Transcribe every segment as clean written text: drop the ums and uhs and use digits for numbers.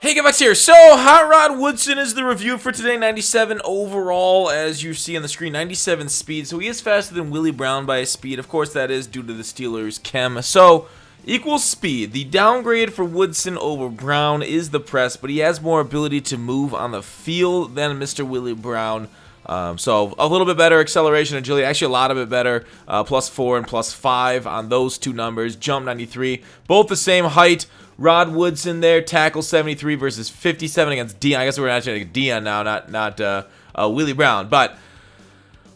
Hey, get back here. So, Hot Rod Woodson is the review for today. 97 overall, as you see on the screen. 97 speed, so he is faster than Willie Brown by a speed. Of course, that is due to the Steelers' chem. So, equals speed. The downgrade for Woodson over Brown is the press, but he has more ability to move on the field than Mr. Willie Brown. So, a little bit better acceleration, agility, actually a lot of it better, +4 and +5 on those two numbers. Jump 93, both the same height. Rod Woodson there, tackle 73 versus 57 against Dion. I guess we're actually Dion now, not Willie Brown. But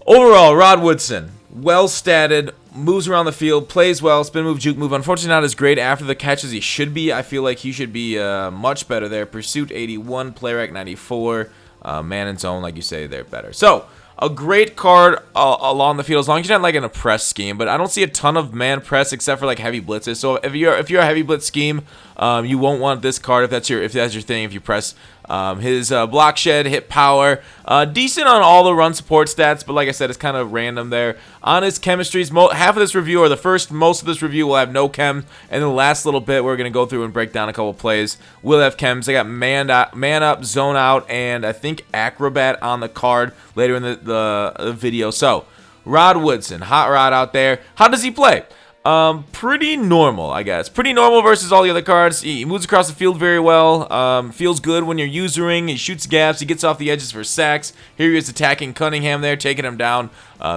overall, Rod Woodson, well statted, moves around the field, plays well, spin move, juke move. Unfortunately, not as great after the catch as he should be. I feel like he should be much better there. Pursuit 81, play rec 94, man and zone, like you say, they're better. So, a great card along the field, as long as you're not like in a press scheme. But I don't see a ton of man press except for like heavy blitzes. So if you're a heavy blitz scheme, you won't want this card if that's your thing. If you press his block shed, hit power, decent on all the run support stats. But like I said, it's kind of random there. On his chemistries, half of this review or most of this review will have no chem, and the last little bit we're gonna go through and break down a couple plays. We'll have chems. I got man up, zone out, and I think acrobat on the card later in the video. So, Rod Woodson, hot rod out there. How does he play? Pretty normal, I guess. Pretty normal versus all the other cards. He moves across the field very well. Feels good when you're usering. He shoots gaps. He gets off the edges for sacks. Here he is attacking Cunningham there, taking him down.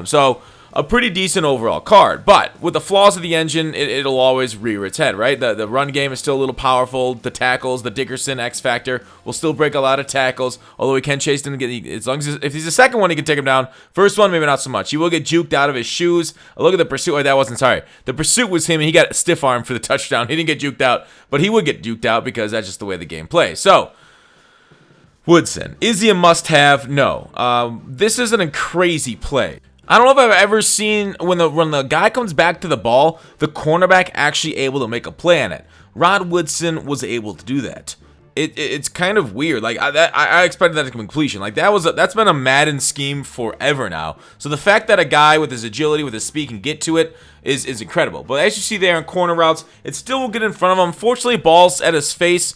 So, a pretty decent overall card. But with the flaws of the engine, it'll always rear its head, right? The run game is still a little powerful. The tackles, the Dickerson X factor will still break a lot of tackles. Although he can chase them and get, as long as if he's the second one, he can take him down. First one, maybe not so much. He will get juked out of his shoes. Look at the pursuit. Oh, that wasn't, sorry. The pursuit was him, and he got a stiff arm for the touchdown. He didn't get juked out, but he would get juked out because that's just the way the game plays. So, Woodson, is he a must-have? No. This isn't a crazy play. I don't know if I've ever seen when the guy comes back to the ball, the cornerback actually able to make a play on it. Rod Woodson was able to do that. It's kind of weird. Like I expected that to completion. Like that's been a Madden scheme forever now. So the fact that a guy with his agility, with his speed, can get to it is incredible. But as you see there in corner routes, it still will get in front of him. Unfortunately, balls at his face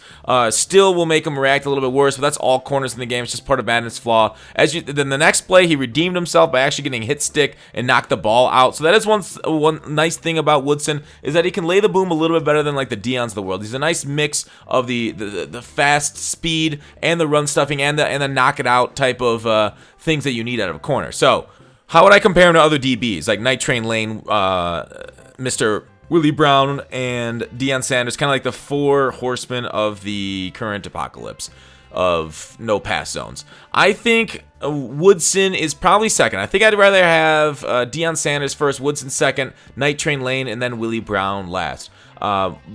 still will make him react a little bit worse. But that's all corners in the game. It's just part of Madden's flaw. Then the next play, he redeemed himself by actually getting hit stick and knocked the ball out. So that is one nice thing about Woodson, is that he can lay the boom a little bit better than like the Deons of the world. He's a nice mix of the fast speed and the run stuffing and the knock it out type of things that you need out of a corner. So, how would I compare him to other DBs like Night Train Lane, Mr. Willie Brown, and Deion Sanders? Kind of like the four horsemen of the current apocalypse of no pass zones. I think Woodson is probably second. I think I'd rather have Deion Sanders first, Woodson second, Night Train Lane, and then Willie Brown last.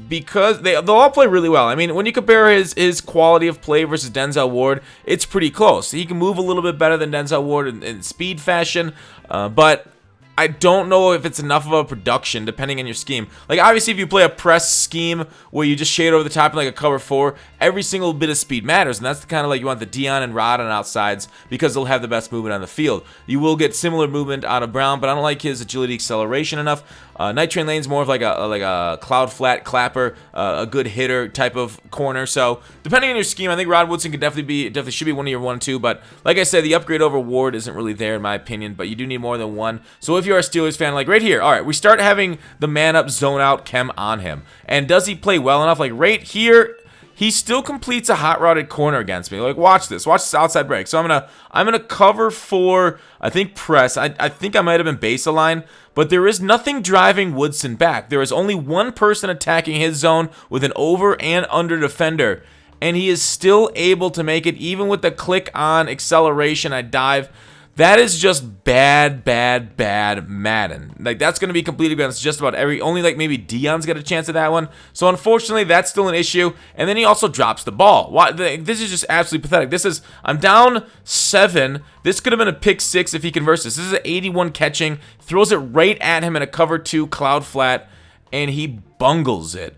Because they'll all play really well. I mean, when you compare his quality of play versus Denzel Ward, it's pretty close. He can move a little bit better than Denzel Ward in speed fashion, but I don't know if it's enough of a production depending on your scheme. Like, obviously, if you play a press scheme where you just shade over the top in like a cover 4, every single bit of speed matters, and that's the kind of like you want the Dion and Rod on outsides because they'll have the best movement on the field. You will get similar movement out of Brown, but I don't like his agility acceleration enough. Night Train Lane's more of like a cloud flat clapper, a good hitter type of corner. So depending on your scheme, I think Rod Woodson could definitely should be one of your 1-2. But like I said, the upgrade over Ward isn't really there in my opinion. But you do need more than one. So if you're a Steelers fan, like right here, all right, we start having the man up, zone out chem on him. And does he play well enough? Like right here, he still completes a hot rotted corner against me. Like watch this outside break. So I'm gonna cover for, I think, press. I think I might have been base align, but there is nothing driving Woodson back. There is only one person attacking his zone with an over and under defender, and he is still able to make it even with the click on acceleration. I dive. That is just bad Madden. Like, that's going to be completed against just about only like maybe Deion's got a chance at that one. So, unfortunately, that's still an issue. And then he also drops the ball. This is just absolutely pathetic. I'm down 7. This could have been a pick 6 if he converts this. This is an 81 catching. Throws it right at him in a cover 2 cloud flat, and he bungles it.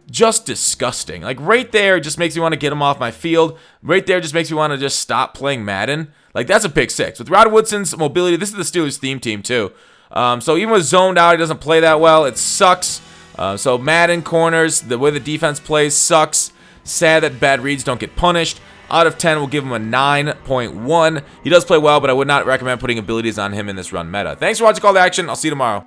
Just disgusting. Like, right there just makes me want to get him off my field. Right there just makes me want to just stop playing Madden. Like, that's a pick 6. With Rod Woodson's mobility, this is the Steelers theme team, too. So even with zoned out, he doesn't play that well. It sucks. So Madden corners, the way the defense plays sucks. Sad that bad reads don't get punished. Out of 10, we'll give him a 9.1. He does play well, but I would not recommend putting abilities on him in this run meta. Thanks for watching Call to Action. I'll see you tomorrow.